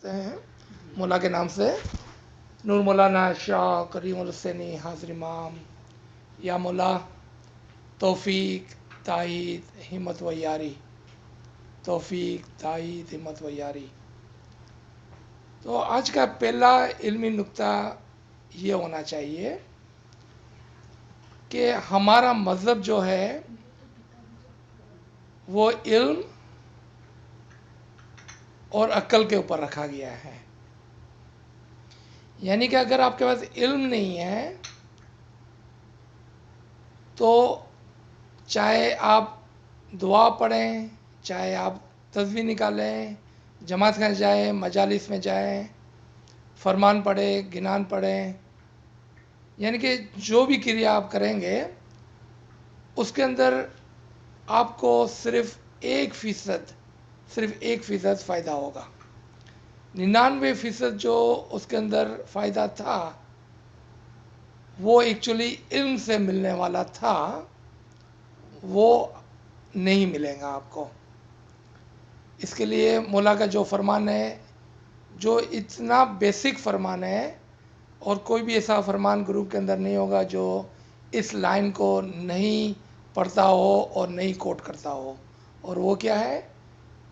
سکتے ہیں مولا کے نام سے. نور مولانا شاہ کریم الحسینی حاضر امام. یا مولا توفیق تائید ہمت و یاری. توفیق تائید ہمت و یاری. تو آج کا پہلا علمی نقطہ یہ ہونا چاہیے کہ ہمارا مذہب جو ہے وہ علم اور عقل کے اوپر رکھا گیا ہے. یعنی کہ اگر آپ کے پاس علم نہیں ہے تو چاہے آپ دعا پڑھیں، چاہے آپ تسبیح نکالیں، جماعت خانے جائیں، مجالس میں جائیں، فرمان پڑھیں، گنان پڑھیں، یعنی کہ جو بھی کریا آپ کریں گے اس کے اندر آپ کو صرف 1% فائدہ ہوگا. 99% جو اس کے اندر فائدہ تھا وہ ایکچولی علم سے ملنے والا تھا، وہ نہیں ملے گا آپ کو. اس کے لیے مولا کا جو فرمان ہے، جو اتنا بیسک فرمان ہے، اور کوئی بھی ایسا فرمان گروپ کے اندر نہیں ہوگا جو اس لائن کو نہیں پڑھتا ہو اور نہیں کوٹ کرتا ہو. اور وہ کیا ہے؟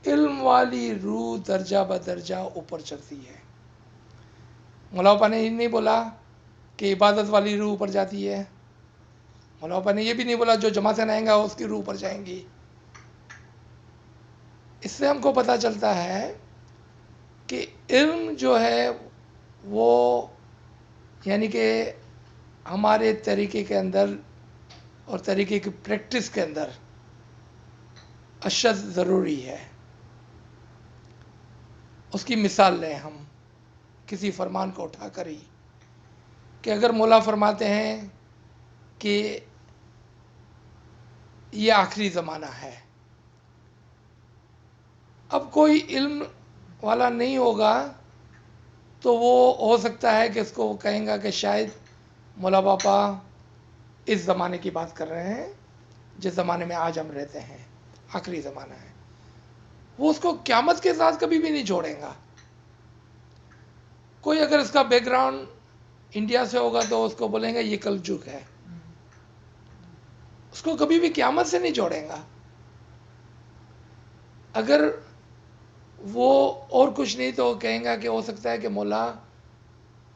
علم والی روح درجہ بدرجہ اوپر چڑھتی ہے. مولا پاپا نے یہ نہیں بولا کہ عبادت والی روح اوپر جاتی ہے. مولا پاپا نے یہ بھی نہیں بولا جو جماعت سے آئیں گا اس کی روح اوپر جائیں گی. اس سے ہم کو پتہ چلتا ہے کہ علم جو ہے وہ یعنی کہ ہمارے طریقے کے اندر اور طریقے کی پریکٹس کے اندر اشد ضروری ہے. اس کی مثال لیں ہم کسی فرمان کو اٹھا کر ہی، کہ اگر مولا فرماتے ہیں کہ یہ آخری زمانہ ہے، اب کوئی علم والا نہیں ہوگا تو وہ ہو سکتا ہے کہ اس کو کہیں گا کہ شاید مولا پاپا اس زمانے کی بات کر رہے ہیں جس زمانے میں آج ہم رہتے ہیں، آخری زمانہ ہے. وہ اس کو قیامت کے ساتھ کبھی بھی نہیں جوڑیں گا. کوئی اگر اس کا بیک گراؤنڈ انڈیا سے ہوگا تو اس کو بولیں گے یہ کل جگ ہے، اس کو کبھی بھی قیامت سے نہیں جوڑیں گا. اگر وہ اور کچھ نہیں تو کہیں گا کہ ہو سکتا ہے کہ مولا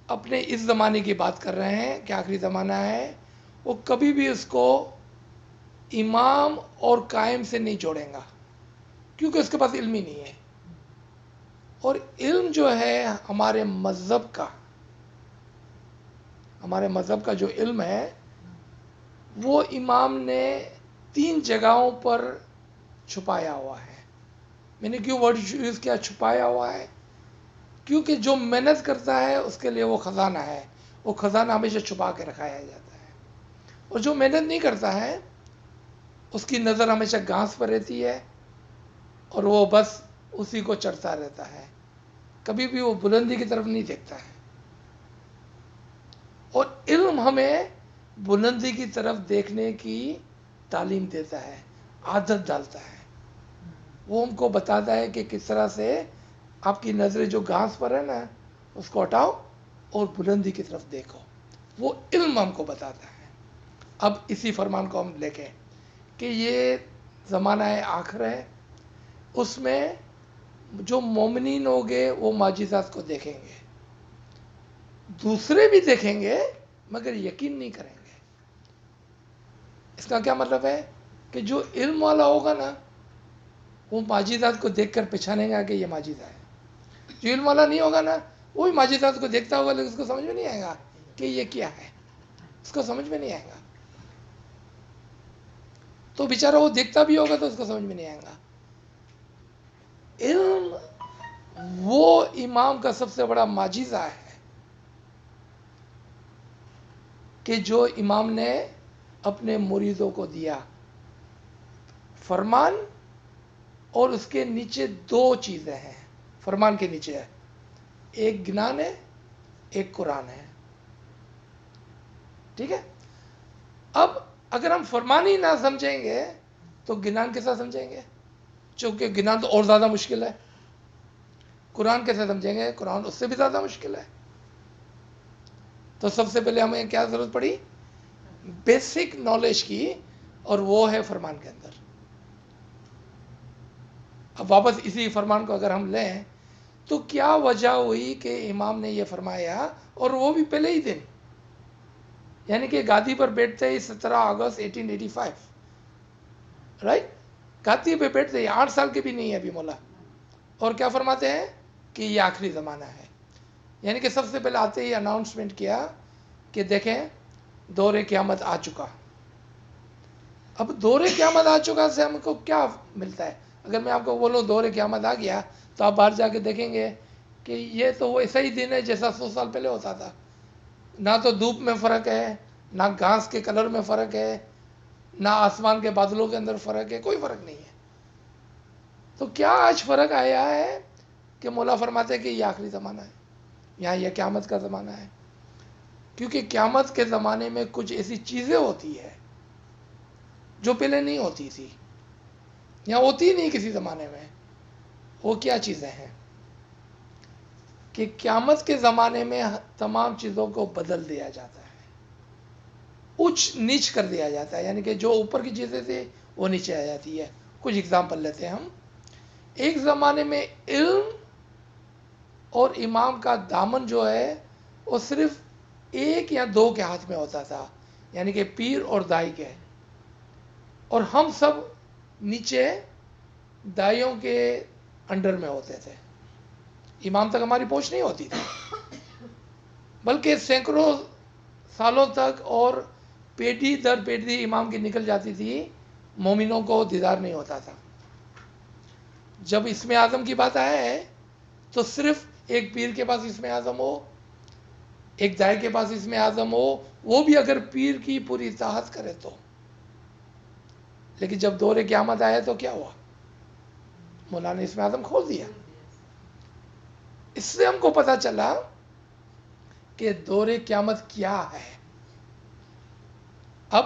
اپنے اس زمانے کی بات کر رہے ہیں کہ آخری زمانہ ہے. وہ کبھی بھی اس کو امام اور قائم سے نہیں جوڑیں گا کیونکہ اس کے پاس علم ہی نہیں ہے. اور علم جو ہے ہمارے مذہب کا جو علم ہے وہ امام نے 3 جگہوں پر چھپایا ہوا ہے. میں نے کیوں ورڈ یوز کیا چھپایا ہوا ہے؟ کیونکہ جو محنت کرتا ہے اس کے لیے وہ خزانہ ہے، وہ خزانہ ہمیشہ چھپا کے رکھایا جاتا ہے. اور جو محنت نہیں کرتا ہے اس کی نظر ہمیشہ گھاس پر رہتی ہے اور وہ بس اسی کو چڑھتا رہتا ہے، کبھی بھی وہ بلندی کی طرف نہیں دیکھتا ہے. اور علم ہمیں بلندی کی طرف دیکھنے کی تعلیم دیتا ہے، عادت ڈالتا ہے. وہ ہم کو بتاتا ہے کہ کس طرح سے آپ کی نظریں جو گھاس پر ہے نا اس کو ہٹاؤ اور بلندی کی طرف دیکھو. وہ علم ہم کو بتاتا ہے. اب اسی فرمان کو ہم لکھیں کہ یہ زمانہ آخر ہے، اس میں جو مومنین ہوگے وہ معجزات کو دیکھیں گے، دوسرے بھی دیکھیں گے مگر یقین نہیں کریں گے. اس کا کیا مطلب ہے؟ کہ جو علم والا ہوگا نا وہ معجزات کو دیکھ کر پہچانے گا کہ یہ معجزہ ہے. جو علم والا نہیں ہوگا نا وہ بھی معجزات کو دیکھتا ہوگا لیکن اس کو سمجھ میں نہیں آئے گا کہ یہ کیا ہے، اس کو سمجھ میں نہیں آئے گا. تو بیچارہ وہ دیکھتا بھی ہوگا تو اس کو سمجھ میں نہیں آئے گا. علم وہ امام کا سب سے بڑا معجزہ ہے کہ جو امام نے اپنے مریدوں کو دیا. فرمان اور اس کے نیچے 2 چیزیں ہیں. فرمان کے نیچے ہے ایک گنان ہے، ایک قرآن ہے. ٹھیک ہے؟ اب اگر ہم فرمان ہی نہ سمجھیں گے تو گنان کے ساتھ سمجھیں گے، چونکہ گنان تو اور زیادہ مشکل ہے. قرآن کیسے سمجھیں گے؟ قرآن اس سے بھی زیادہ مشکل ہے. تو سب سے پہلے ہمیں کیا ضرورت پڑی؟ بیسک نالج کی، اور وہ ہے فرمان کے اندر. اب واپس اسی فرمان کو اگر ہم لیں تو کیا وجہ ہوئی کہ امام نے یہ فرمایا، اور وہ بھی پہلے ہی دن، یعنی کہ گادی پر بیٹھتے ہی 17 اگست 1885، رائٹ؟ گادی پہ بیٹھتے ہی 8 سال کے بھی نہیں ہے ابھی مولا، اور کیا فرماتے ہیں کہ یہ آخری زمانہ ہے. یعنی کہ سب سے پہلے آتے ہی اناؤنسمنٹ کیا کہ دیکھیں دور قیامت آ چکا. اب دور قیامت آ چکا سے ہم کو کیا ملتا ہے؟ اگر میں آپ کو بولوں دور قیامت آ گیا تو آپ باہر جا کے دیکھیں گے کہ یہ تو وہ ایسا ہی دن ہے جیسا 100 سال پہلے ہوتا تھا. نہ تو دھوپ میں فرق ہے، نہ گھاس کے کلر میں فرق ہے، نہ آسمان کے بادلوں کے اندر فرق ہے، کوئی فرق نہیں ہے. تو کیا آج فرق آیا ہے کہ مولا فرماتے ہیں کہ یہ آخری زمانہ ہے، یہاں یہ قیامت کا زمانہ ہے؟ کیونکہ قیامت کے زمانے میں کچھ ایسی چیزیں ہوتی ہے جو پہلے نہیں ہوتی تھی، یا ہوتی نہیں کسی زمانے میں. وہ کیا چیزیں ہیں؟ کہ قیامت کے زمانے میں تمام چیزوں کو بدل دیا جاتا ہے، اونچ نیچ کر دیا جاتا ہے. یعنی کہ جو اوپر کی چیزیں تھیں وہ نیچے آ جاتی ہے. کچھ اگزامپل لیتے ہیں ہم. ایک زمانے میں علم اور امام کا دامن جو ہے وہ صرف 1 یا 2 کے ہاتھ میں ہوتا تھا، یعنی کہ پیر اور دائی کے، اور ہم سب نیچے دائیوں کے انڈر میں ہوتے تھے. امام تک ہماری پہنچ نہیں ہوتی تھی، بلکہ سینکڑوں سالوں تک اور پیٹھی در پیٹھی امام کی نکل جاتی تھی، مومنوں کو دیدار نہیں ہوتا تھا. جب اسم اعظم کی بات آئے تو صرف ایک پیر کے پاس اسم اعظم ہو، ایک دائی کے پاس اسم اعظم ہو، وہ بھی اگر پیر کی پوری اطاعت کرے تو. لیکن جب دور قیامت آیا تو کیا ہوا؟ مولا نے اسم اعظم کھول دیا. اس سے ہم کو پتا چلا کہ دور قیامت کیا ہے. اب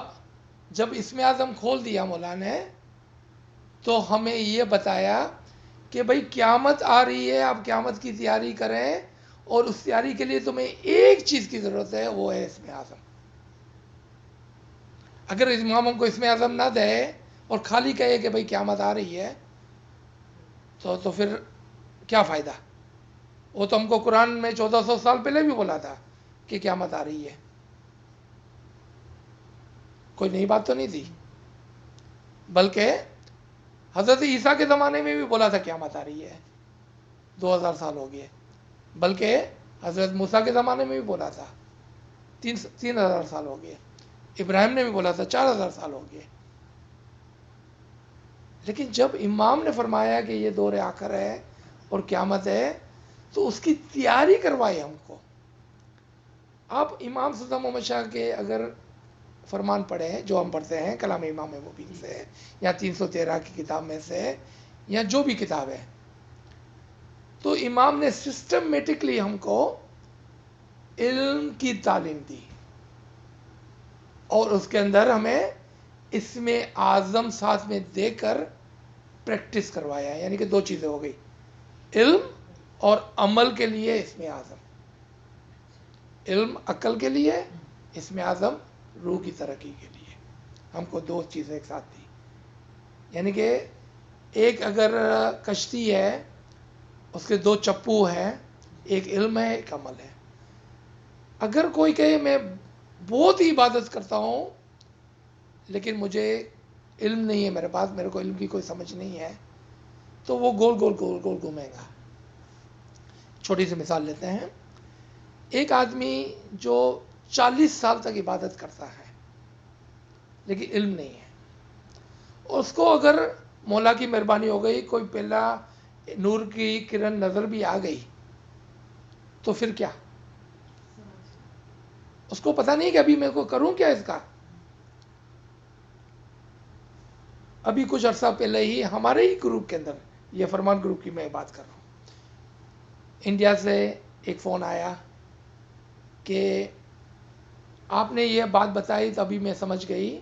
جب اسم اعظم کھول دیا مولا نے تو ہمیں یہ بتایا کہ بھائی قیامت آ رہی ہے، آپ قیامت کی تیاری کریں، اور اس تیاری کے لیے تمہیں ایک چیز کی ضرورت ہے، وہ ہے اسم اعظم. اگر امام ہم کو اسم اعظم نہ دے اور خالی کہے کہ بھائی قیامت آ رہی ہے تو پھر کیا فائدہ؟ وہ تو ہم کو قرآن میں 1400 سال پہلے بھی بولا تھا کہ قیامت آ رہی ہے. کوئی نئی بات تو نہیں تھی، بلکہ حضرت عیسیٰ کے زمانے میں بھی بولا تھا قیامت آ رہی ہے، 2000 سال ہو گئے. بلکہ حضرت موسیٰ کے زمانے میں بھی بولا تھا، 3000 سال ہو گئے. ابراہیم نے بھی بولا تھا 4000 سال ہو گئے. لیکن جب امام نے فرمایا کہ یہ دور آخر ہے اور قیامت ہے تو اس کی تیاری کروائی ہم کو. آپ امام سلطان محمد شاہ کے اگر فرمان پڑھیں جو ہم پڑھتے ہیں کلام امام مبین سے، یا 313 کی کتاب میں سے، یا جو بھی کتاب ہے، تو امام نے سسٹمیٹکلی ہم کو علم کی تعلیم دی، اور اس کے اندر ہمیں اسم اعظم ساتھ میں دے کر پریکٹس کروایا. یعنی کہ 2 چیزیں ہو گئی، علم اور عمل کے لیے اسم اعظم. علم عقل کے لیے، اسم اعظم روح کی ترقی کے لیے. ہم کو 2 چیزیں ایک ساتھ دی. یعنی کہ ایک اگر کشتی ہے، اس کے 2 چپو ہیں، ایک علم ہے ایک عمل ہے. اگر کوئی کہے میں بہت ہی عبادت کرتا ہوں لیکن مجھے علم نہیں ہے، میرے پاس، میرے کو علم کی کوئی سمجھ نہیں ہے، تو وہ گول گول گول گول گھومے گا. چھوٹی سی مثال لیتے ہیں. ایک آدمی جو 40 سال تک عبادت کرتا ہے لیکن علم نہیں ہے، اس کو اگر مولا کی مہربانی ہو گئی، کوئی پہلا نور کی کرن نظر بھی آ گئی تو پھر کیا؟ اس کو پتہ نہیں کہ ابھی میں کو کروں کیا اس کا. ابھی کچھ عرصہ پہلے ہی ہمارے ہی گروپ کے اندر، یہ فرمان گروپ کی میں بات کر رہا ہوں، انڈیا سے ایک فون آیا کہ آپ نے یہ بات بتائی تو ابھی میں سمجھ گئی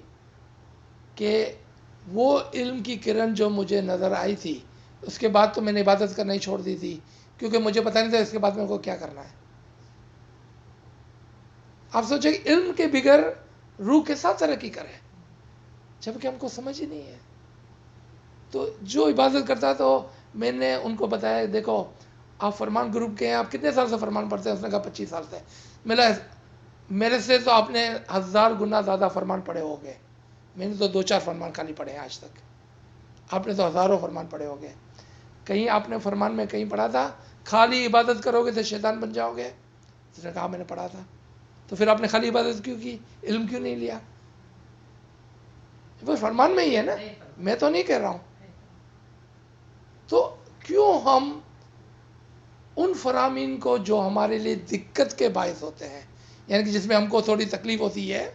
کہ وہ علم کی کرن جو مجھے نظر آئی تھی، اس کے بعد تو میں نے عبادت کرنا ہی چھوڑ دی تھی، کیونکہ مجھے پتہ نہیں تھا اس کے بعد میرے کو کیا کرنا ہے. آپ سوچیں کہ علم کے بغیر روح کے ساتھ ترقی کرے، جبکہ ہم کو سمجھ ہی نہیں ہے. تو جو عبادت کرتا تو میں نے ان کو بتایا دیکھو آپ فرمان گروپ کے ہیں، آپ کتنے سال سے فرمان پڑھتے ہیں؟ اس نے کہا 25 سال سے. میرے سے تو آپ نے 1000 گنا زیادہ فرمان پڑھے ہو گے، میں نے تو 2-4 فرمان خالی پڑھے ہیں آج تک، آپ نے تو ہزاروں فرمان پڑھے ہو گے. کہیں آپ نے فرمان میں کہیں پڑھا تھا خالی عبادت کرو گے تو شیطان بن جاؤ گے؟ اس نے کہا میں نے پڑھا تھا. تو پھر آپ نے خالی عبادت کیوں کی، علم کیوں نہیں لیا؟ وہ فرمان میں ہی ہے نا، میں تو نہیں کہہ رہا ہوں. تو کیوں ہم ان فرامین کو جو ہمارے لیے دقت کے باعث ہوتے ہیں، یعنی کہ جس میں ہم کو تھوڑی تکلیف ہوتی ہے،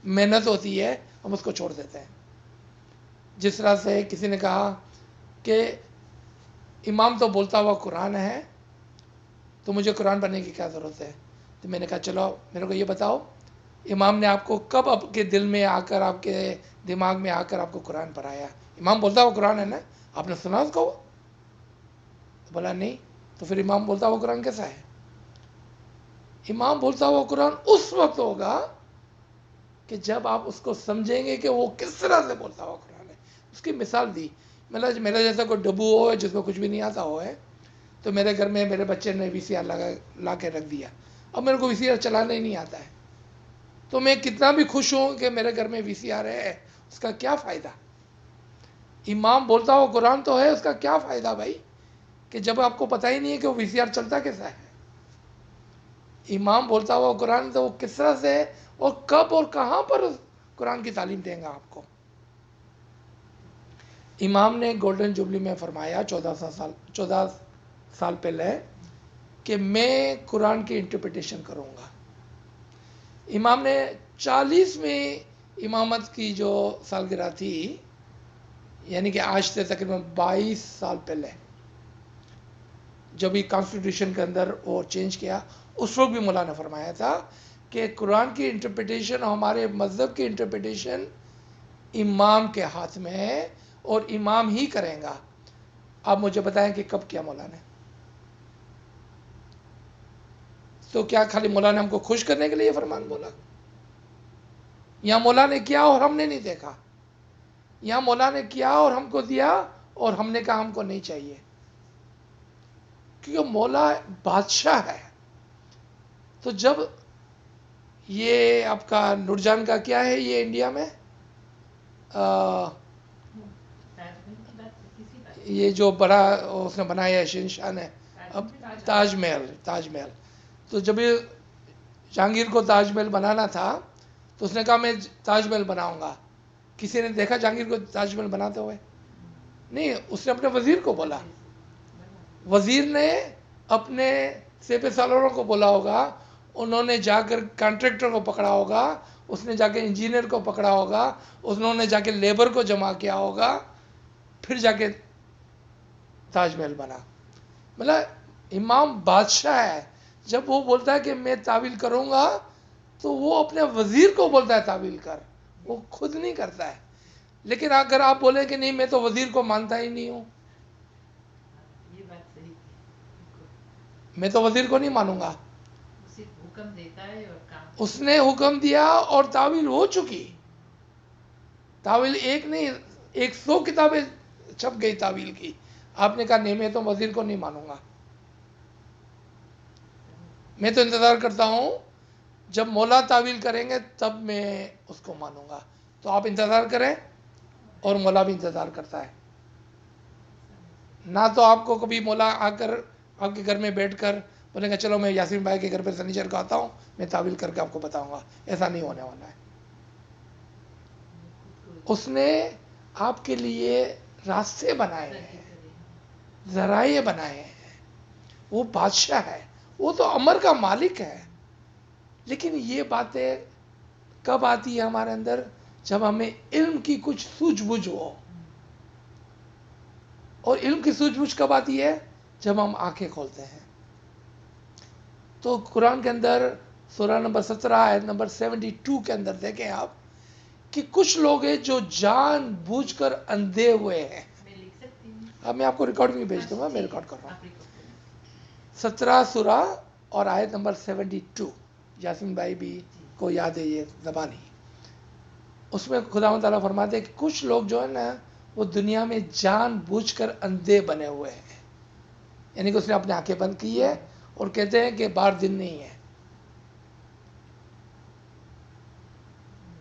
محنت ہوتی ہے، ہم اس کو چھوڑ دیتے ہیں. جس طرح سے کسی نے کہا کہ امام تو بولتا ہوا قرآن ہے تو مجھے قرآن پڑھنے کی کیا ضرورت ہے؟ تو میں نے کہا چلو میرے کو یہ بتاؤ امام نے آپ کو کب آپ کے دل میں آ کر، آپ کے دماغ میں آ کر آپ کو قرآن پڑھایا؟ امام بولتا ہوا قرآن ہے نا، آپ نے سنا اس کو؟ بولا نہیں. تو پھر امام بولتا ہوا قرآن کیسا ہے؟ امام بولتا ہوا قرآن اس وقت ہوگا کہ جب آپ اس کو سمجھیں گے کہ وہ کس طرح سے بولتا ہوا قرآن ہے. اس کی مثال دی. مطلب میرا جیسا کوئی ڈبو ہو جس کو کچھ بھی نہیں آتا ہو ہے، تو میرے گھر میں میرے بچے نے VCR لا کے رکھ دیا. اب میرے کو VCR چلانا ہی نہیں آتا ہے، تو میں کتنا بھی خوش ہوں کہ میرے گھر میں VCR ہے، اس کا کیا فائدہ؟ امام بولتا ہوا قرآن تو ہے، اس کا کیا فائدہ بھائی، کہ جب آپ کو پتہ ہی نہیں ہے کہ وہ VCR چلتا کیسا ہے. امام بولتا ہوا قرآن تو وہ کس طرح سے اور کب اور کہاں پر قرآن کی تعلیم دیں گا آپ کو. امام نے گولڈن جوبلی میں فرمایا 14 سال پہلے کہ میں قرآن کی انٹرپریٹیشن کروں گا. امام نے 40ویں امامت کی جو سالگرہ تھی، یعنی کہ آج سے تقریباً 22 سال پہلے جب یہ کانسٹیٹیوشن کے اندر وہ چینج کیا، اس وقت بھی مولانا نے فرمایا تھا کہ قرآن کی انٹرپریٹیشن، ہمارے مذہب کی انٹرپریٹیشن امام کے ہاتھ میں ہے اور امام ہی کریں گا. آپ مجھے بتائیں کہ کب کیا مولانا نے؟ تو کیا خالی مولانا نے ہم کو خوش کرنے کے لیے یہ فرمان بولا؟ یا مولانا نے کیا اور ہم نے نہیں دیکھا؟ یا مولانا نے کیا اور ہم کو دیا اور ہم نے کہا ہم کو نہیں چاہیے؟ کیونکہ مولا بادشاہ ہے. تو جب یہ آپ کا نورجان کا کیا ہے یہ انڈیا میں یہ جو بڑا اس نے بنایا ہے شہنشاہ نے، اب تاج محل. تو جب یہ جہانگیر کو تاج محل بنانا تھا تو اس نے کہا میں تاج محل بناؤں گا. کسی نے دیکھا جہانگیر کو تاج محل بناتے ہوئے؟ نہیں. اس نے اپنے وزیر کو بولا، وزیر نے اپنے سپہ سالاروں کو بولا ہوگا، انہوں نے جا کر کانٹریکٹر کو پکڑا ہوگا، اس نے جا کے انجینئر کو پکڑا ہوگا، انہوں نے جا کے لیبر کو جمع کیا ہوگا، پھر جا کے تاج محل بنا. مطلب امام بادشاہ ہے. جب وہ بولتا ہے کہ میں تعویل کروں گا تو وہ اپنے وزیر کو بولتا ہے تعویل کر، وہ خود نہیں کرتا ہے. لیکن اگر آپ بولیں کہ نہیں میں تو وزیر کو مانتا ہی نہیں ہوں، میں تو وزیر کو نہیں مانوں گا، حکم دیتا ہے اور کام اس نے حکم دیا اور تعویل ہو چکی. تعویل ایک نہیں 100 کتابیں چھپ گئی تعویل کی. آپ نے کہا نہیں میں تو وزیر کو نہیں مانوں گا، میں تو انتظار کرتا ہوں جب مولا تعویل کریں گے تب میں اس کو مانوں گا. تو آپ انتظار کریں اور مولا بھی انتظار کرتا ہے. نہ تو آپ کو کبھی مولا آ کر آپ کے گھر میں بیٹھ کر بولیں گا چلو میں یاسین بھائی کے گھر پہ سنیچر کو آتا ہوں، میں تعویل کر کے آپ کو بتاؤں گا. ایسا نہیں ہونے والا ہے. اس نے آپ کے لیے راستے بنائے ہیں، ذرائع بنائے ہیں. وہ بادشاہ ہے، وہ تو امر کا مالک ہے. لیکن یہ باتیں کب آتی ہے ہمارے اندر؟ جب ہمیں علم کی کچھ سوجھ بوجھ ہو. اور علم کی سوجھ بوجھ کب آتی ہے؟ جب ہم آنکھیں کھولتے ہیں. تو قرآن کے اندر سورہ نمبر 17 آیت نمبر 72 کے اندر دیکھیں آپ کہ کچھ لوگ ہیں جو جان بوجھ کر اندھے ہوئے ہیں. اب میں آپ کو ریکارڈنگ بھیج دوں گا، میں ریکارڈ کر رہا ہوں. 17 سورہ اور آیت نمبر 72. یاسین بھائی بھی کو یاد ہے یہ زبانی. اس میں خدا تعالیٰ فرماتے ہیں کہ کچھ لوگ جو ہے نا وہ دنیا میں جان بوجھ کر اندھے بنے ہوئے ہیں. یعنی کہ اس نے اپنی آنکھیں بند کی ہے اور کہتے ہیں کہ باہر دن نہیں ہے.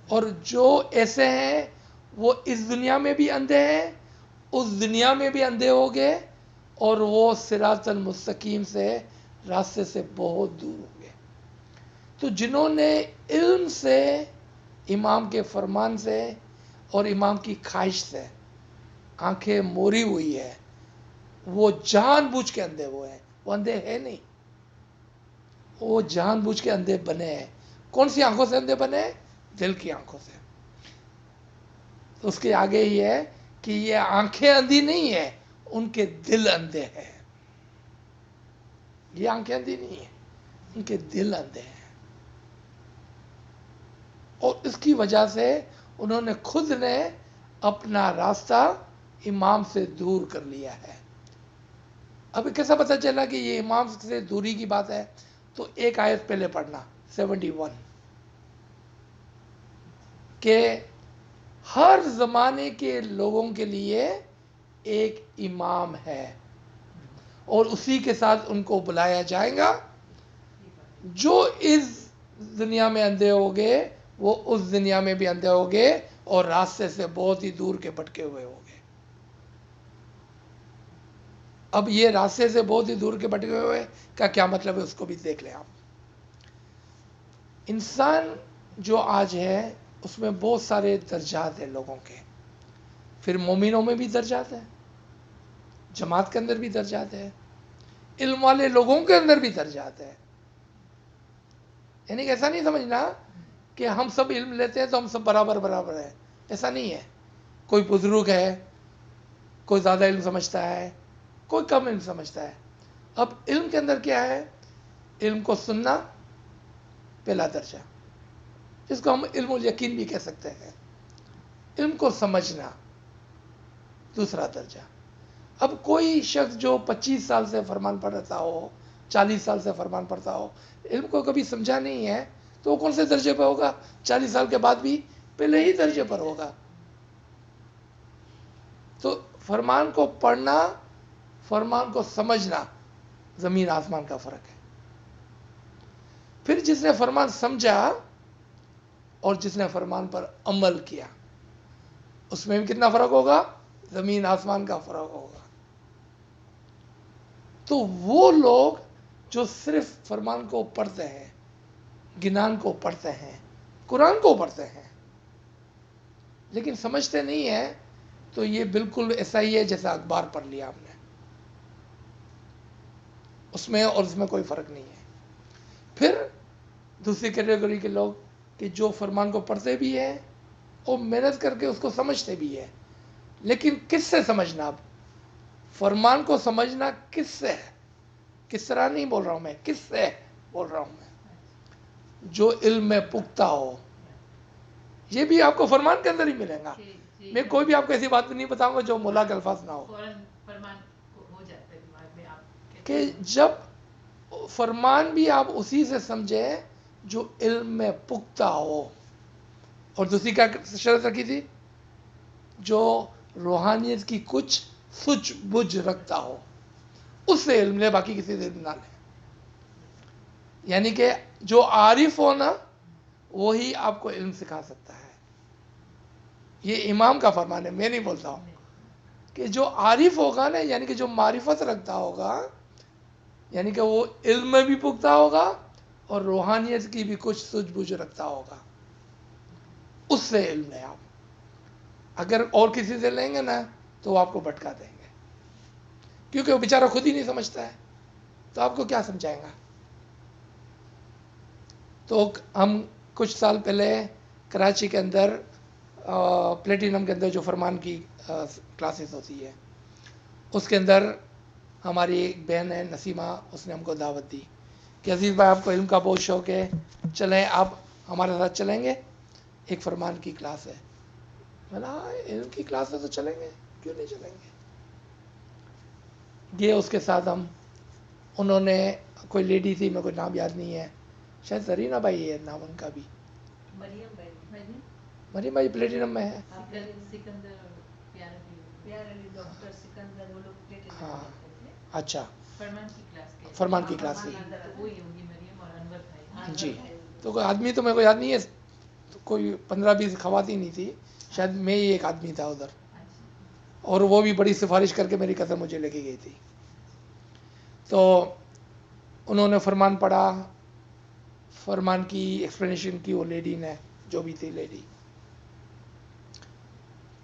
اور جو ایسے ہیں وہ اس دنیا میں بھی اندھے ہیں, اس دنیا میں بھی اندھے ہو گئے, اور وہ صراط المستقیم سے راستے سے بہت دور ہو گئے. تو جنہوں نے علم سے, امام کے فرمان سے اور امام کی خواہش سے آنکھیں موری ہوئی ہے, وہ جان بوجھ کے اندھے ہوئے ہیں. وہ اندھے ہیں نہیں, وہ جان بوجھ کے اندھے بنے ہیں. کون سی آنکھوں سے اندھے بنے ہیں؟ دل کی آنکھوں سے. تو اس کے آگے ہی ہے کہ یہ آنکھیں اندھی نہیں ہیں, ان کے دل اندھے ہیں. یہ آنکھیں اندھی نہیں ہیں, ان کے دل اندھے ہیں. اور اس کی وجہ سے انہوں نے خود نے اپنا راستہ امام سے دور کر لیا ہے. اب کیسا پتہ چلا کہ یہ امام سے دوری کی بات ہے؟ تو ایک آیت پہلے پڑھنا 71 کہ ہر زمانے کے لوگوں کے لیے ایک امام ہے اور اسی کے ساتھ ان کو بلایا جائے گا. جو اس دنیا میں اندھے ہو گئے وہ اس دنیا میں بھی اندھے ہو گئے اور راستے سے بہت ہی دور کے بھٹکے ہوئے ہو گئے. اب یہ راستے سے بہت ہی دور کے بھٹکے ہوئے کا کیا مطلب ہے اس کو بھی دیکھ لیں آپ. انسان جو آج ہے اس میں بہت سارے درجات ہیں لوگوں کے. پھر مومنوں میں بھی درجات ہیں, جماعت کے اندر بھی درجات ہیں, علم والے لوگوں کے اندر بھی درجات ہیں. یعنی کہ ایسا نہیں سمجھنا کہ ہم سب علم لیتے ہیں تو ہم سب برابر برابر ہیں. ایسا نہیں ہے. کوئی بزرگ ہے, کوئی زیادہ علم سمجھتا ہے, کوئی کم علم سمجھتا ہے. اب علم کے اندر کیا ہے؟ علم کو سننا پہلا درجہ, جس کو ہم علم الیقین بھی کہہ سکتے ہیں. علم کو سمجھنا دوسرا درجہ. اب کوئی شخص جو 25 سال سے فرمان پڑھتا ہو, 40 سال سے فرمان پڑھتا ہو, علم کو کبھی سمجھا نہیں ہے, تو وہ کون سے درجے پہ ہوگا؟ 40 سال کے بعد بھی پہلے ہی درجے پر ہوگا. تو فرمان کو پڑھنا, فرمان کو سمجھنا, زمین آسمان کا فرق ہے. پھر جس نے فرمان سمجھا اور جس نے فرمان پر عمل کیا, اس میں بھی کتنا فرق ہوگا؟ زمین آسمان کا فرق ہوگا. تو وہ لوگ جو صرف فرمان کو پڑھتے ہیں, گنان کو پڑھتے ہیں, قرآن کو پڑھتے ہیں, لیکن سمجھتے نہیں ہیں, تو یہ بالکل ایسا ہی ہے جیسا اخبار پڑھ لیا آپ نے. اس میں اور اس میں کوئی فرق نہیں ہے. پھر دوسری کیٹیگری کے لوگ کہ جو فرمان کو پڑھتے بھی ہیں اور محنت کر کے اس کو سمجھتے بھی ہیں, لیکن کس سے سمجھنا؟ اب فرمان کو سمجھنا کس سے ہے؟ کس طرح نہیں بول رہا ہوں میں, کس سے بول رہا ہوں میں؟ جو علم میں پختہ ہو. یہ بھی آپ کو فرمان کے اندر ہی ملے گا. میں کوئی بھی آپ کو ایسی بات بھی نہیں بتاؤں گا جو مولا کے الفاظ نہ ہو. کہ جب فرمان بھی آپ اسی سے سمجھیں جو علم میں پختہ ہو. اور دوسری کیا شرط رکھی تھی؟ جو روحانیت کی کچھ سوچ بوجھ رکھتا ہو, اس سے علم لے, باقی کسی سے علم نہ لے. یعنی کہ جو عارف ہو نا, وہی آپ کو علم سکھا سکتا ہے. یہ امام کا فرمان ہے, میں نہیں بولتا ہوں. کہ جو عارف ہوگا نا, یعنی کہ جو معرفت رکھتا ہوگا, یعنی کہ وہ علم میں بھی پختہ ہوگا اور روحانیت کی بھی کچھ سوجھ بوجھ رکھتا ہوگا, اس سے علم ہے. آپ اگر اور کسی سے لیں گے نا تو وہ آپ کو بھٹکا دیں گے, کیونکہ وہ بیچارہ خود ہی نہیں سمجھتا ہے, تو آپ کو کیا سمجھائے گا؟ تو ہم کچھ سال پہلے کراچی کے اندر پلیٹینم کے اندر جو فرمان کی کلاسز ہوتی ہے, اس کے اندر ہماری ایک بہن ہے نسیمہ, اس نے ہم کو دعوت دی کہ عزیز بھائی آپ کو علم کا بہت شوق ہے, چلیں آپ ہمارے ساتھ چلیں گے, ایک فرمان کی کلاس ہے. میں نے ہاں علم کی کلاس ہے تو چلیں گے, کیوں نہیں چلیں گے. یہ اس کے ساتھ ہم انہوں نے کوئی لیڈی تھی، میرے کو نام یاد نہیں ہے، شاید زرینہ بھائی ہے نام ان کا بھی، مریم بھائی، مریم بھائی پلیٹینم میں ہے، سکندر پیار علی ڈاکٹر سکندر، وہ لوگ پلیٹینم ہاں کرتے تھے. اچھا فرمان کی کلاس کے فرمان کی کلاس کی، تو وہی ہوگی مریم اور انور بھائی. جی. تو کوئی آدمی تو میرے کو یاد نہیں ہے، کوئی 15-20 خواتین ہی تھی، شاید میں ہی ایک آدمی تھا ادھر، اور وہ بھی بڑی سفارش کر کے میری کزن مجھے لے کے گئی تھی. تو انہوں نے فرمان پڑھا، فرمان کی ایکسپلینیشن کی وہ لیڈی نے، جو بھی تھی لیڈی.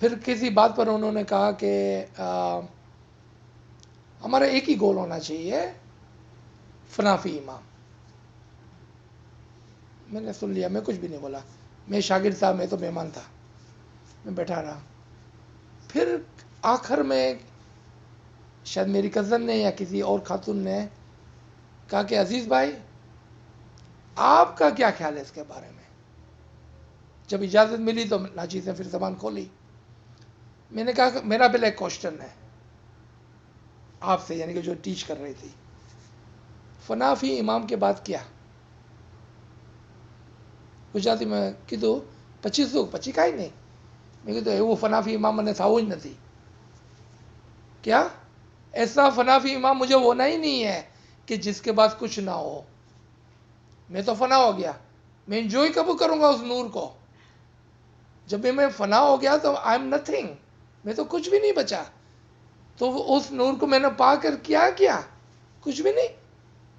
پھر کسی بات پر انہوں نے کہا کہ ہمارا ایک ہی گول ہونا چاہیے، فنا فی امام. میں نے سن لیا، میں کچھ بھی نہیں بولا، میں شاگرد تھا، میں تو مہمان تھا، میں بیٹھا رہا. پھر آخر میں شاید میری کزن نے یا کسی اور خاتون نے کہا کہ عزیز بھائی آپ کا کیا خیال ہے اس کے بارے میں. جب اجازت ملی تو ناچیز نے پھر زبان کھولی. میں نے کہا کہ میرا پہلے ایک کوشچن ہے آپ سے، یعنی کہ جو ٹیچ کر رہی تھی، فنا فی امام کے بعد کیا. گجراتی میں کیدھو 25 کا ہی نہیں، میں کہتے وہ فنا فی امام میں نے تھا ہی نہیں. کیا ایسا فنا فی امام مجھے ہونا ہی نہیں ہے کہ جس کے بعد کچھ نہ ہو. میں تو فنا ہو گیا، میں انجوائے کب کروں گا اس نور کو. جب بھی میں فنا ہو گیا تو آئی ایم نتھنگ، میں تو کچھ بھی نہیں بچا. تو اس نور کو میں نے پا کر کیا کچھ بھی نہیں.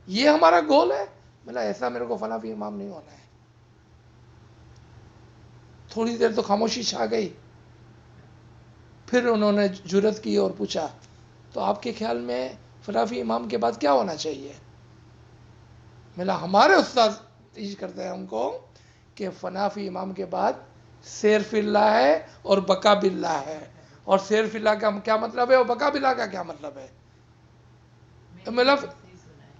یہ ہمارا گول ہے. بولا ایسا میرے کو فنا فی امام نہیں ہونا ہے. تھوڑی دیر تو خاموشی چھا گئی. پھر انہوں نے جرت کی اور پوچھا تو آپ کے خیال میں فنا فی امام کے بعد کیا ہونا چاہیے. ملا ہمارے استاد تیج کرتے ہیں ہم کو کہ فنا فی امام کے بعد سیر فی اللہ ہے اور بقا باللہ ہے. اور سیر فی اللہ کا کیا مطلب ہے اور بقا باللہ کا کیا مطلب ہے. مطلب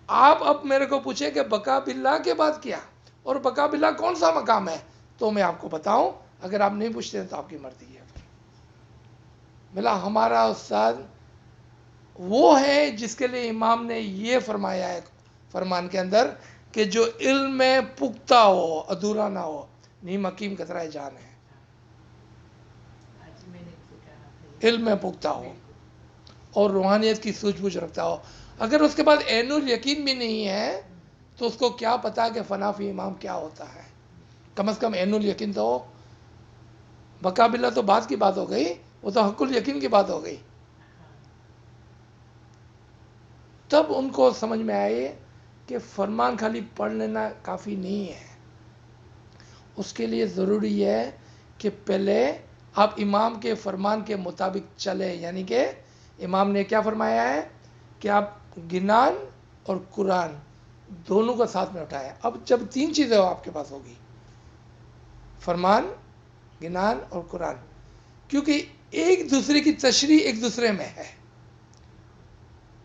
آپ اب میرے کو پوچھے کہ بقا باللہ کے بعد کیا، اور بقا باللہ کون سا مقام ہے، تو میں آپ کو بتاؤں. اگر آپ نہیں پوچھتے تو آپ کی مرضی ہے. ملا ہمارا استاد وہ ہے جس کے لیے امام نے یہ فرمایا ہے فرمان کے اندر کہ جو علم میں پختہ ہو، ادھورا نہ ہو، نیم حکیم قطرہ جان ہے. علم میں پختہ ہو اور روحانیت کی سوجھ بوجھ رکھتا ہو. اگر اس کے بعد عین الیقین بھی نہیں ہے تو اس کو کیا پتا کہ فنا فی امام کیا ہوتا ہے. کم از کم عین الیقین تو ہو. بقا باللہ تو بات کی بات ہو گئی، وہ تو حق الیقین کی بات ہو گئی. تب ان کو سمجھ میں آئے کہ فرمان خالی پڑھ لینا کافی نہیں ہے. اس کے لیے ضروری ہے کہ پہلے آپ امام کے فرمان کے مطابق چلیں. یعنی کہ امام نے کیا فرمایا ہے کہ آپ گنان اور قرآن دونوں کو ساتھ میں اٹھائیں. اب جب 3 چیزیں آپ کے پاس ہوگی، فرمان، گنان اور قرآن، کیونکہ ایک دوسرے کی تشریح ایک دوسرے میں ہے.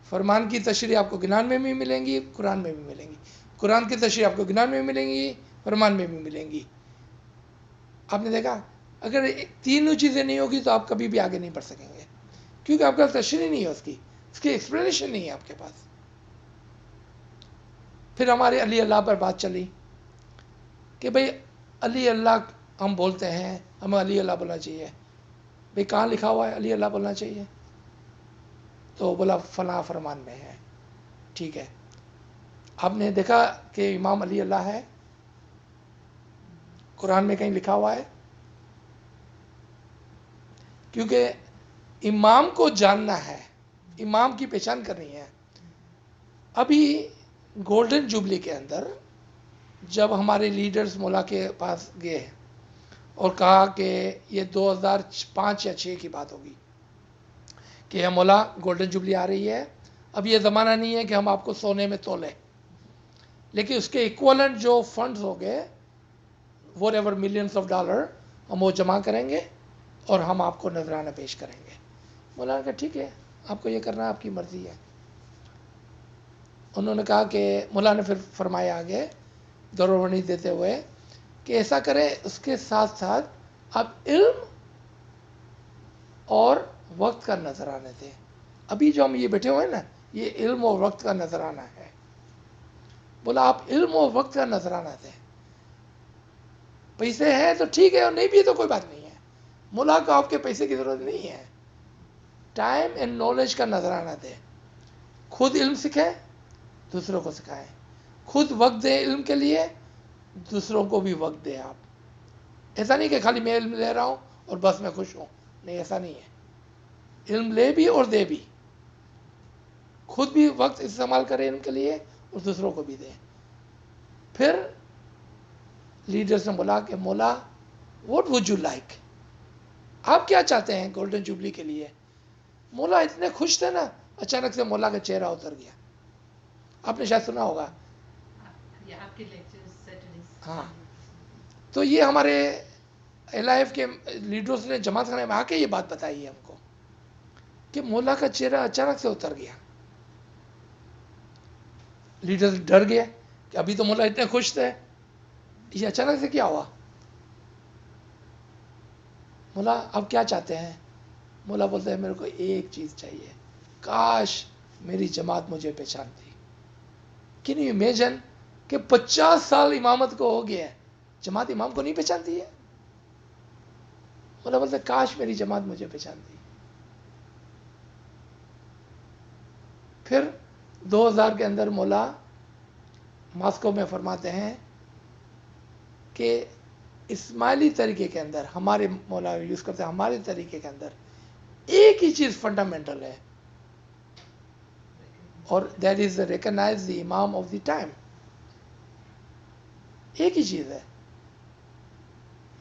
فرمان کی تشریح آپ کو گنان میں بھی ملیں گی، قرآن میں بھی ملیں گی. قرآن کی تشریح آپ کو گنان میں ملیں گی، فرمان میں بھی ملیں گی. آپ نے دیکھا اگر 3 چیزیں نہیں ہوگی تو آپ کبھی بھی آگے نہیں بڑھ سکیں گے، کیونکہ آپ کا تشریح نہیں ہے، اس کی ایکسپلینیشن نہیں ہے آپ کے پاس. پھر ہمارے علی اللہ پر بات چلی کہ بھئی علی اللہ ہم بولتے ہیں، ہمیں علی اللہ بولنا چاہیے. بھئی کہاں لکھا ہوا ہے علی اللہ بولنا چاہیے؟ تو بولا فلاں فرمان میں ہے. ٹھیک ہے، آپ نے دیکھا کہ امام علی اللہ ہے قرآن میں کہیں لکھا ہوا ہے؟ کیونکہ امام کو جاننا ہے، امام کی پہچان کرنی ہے. ابھی گولڈن جوبلی کے اندر جب ہمارے لیڈرز مولا کے پاس گئے اور کہا کہ یہ 2005 یا 6 کی بات ہوگی کہ مولا گولڈن جوبلی آ رہی ہے، اب یہ زمانہ نہیں ہے کہ ہم آپ کو سونے میں تولیں، لیکن اس کے ایکوولنٹ جو فنڈز ہو گئے what ever millions of dollar ہم وہ جمع کریں گے اور ہم آپ کو نذرانہ پیش کریں گے. مولا نے کہا ٹھیک ہے، آپ کو یہ کرنا آپ کی مرضی ہے. انہوں نے کہا کہ مولا نے پھر فرمایا آگے دورونی دیتے ہوئے کہ ایسا کریں اس کے ساتھ ساتھ آپ علم اور وقت کا نذرانہ دیں. ابھی جو ہم یہ بیٹھے ہوئے ہیں نا، یہ علم اور وقت کا نذرانہ ہے. بولا آپ علم اور وقت کا نذرانہ دیں. پیسے ہیں تو ٹھیک ہے اور نہیں بھی تو کوئی بات نہیں ہے. مولا کو آپ کے پیسے کی ضرورت نہیں ہے. ٹائم اینڈ نالج کا نذرانہ دیں. خود علم سکھیں, دوسروں کو سکھائیں. خود وقت دیں علم کے لیے, دوسروں کو بھی وقت دیں. آپ ایسا نہیں کہ خالی میں علم لے رہا ہوں اور بس میں خوش ہوں. نہیں, ایسا نہیں ہے. علم لے بھی اور دے بھی. خود بھی وقت استعمال کریں علم کے لیے اور دوسروں کو بھی دیں. پھر لیڈرز نے بولا کہ مولا واٹ وڈ یو لائک, آپ کیا چاہتے ہیں گولڈن جوبلی کے لیے. مولا اتنے خوش تھے نا, اچانک سے مولا کا چہرہ اتر گیا. آپ نے شاید سنا ہوگا. آپ کے لیکچرز سیٹرڈے. ہاں, تو یہ ہمارے LIF کے لیڈرز نے جماعت خانے میں آ کے یہ بات بتائی ہے ہم کو کہ مولا کا چہرہ اچانک سے اتر گیا. لیڈرز ڈر گئے کہ ابھی تو مولا اتنے خوش تھے, یہ اچانک سے کیا ہوا. مولا اب کیا چاہتے ہیں. مولا بولتے ہیں میرے کو ایک چیز چاہیے, کاش میری جماعت مجھے پہچانتی. کین یو امیجن کہ 50 سال امامت کو ہو گیا ہے, جماعت امام کو نہیں پہچانتی ہے. مولا بولتے ہیں کاش میری جماعت مجھے پہچانتی. پھر 2000 کے اندر مولا ماسکو میں فرماتے ہیں کہ اسماعیلی طریقے کے اندر, ہمارے مولا یوز کرتے ہیں ہمارے طریقے کے اندر ایک ہی چیز فنڈامنٹل ہے, اور دیٹ از ریکگنائز دی امام آف دی ٹائم. ایک ہی چیز ہے.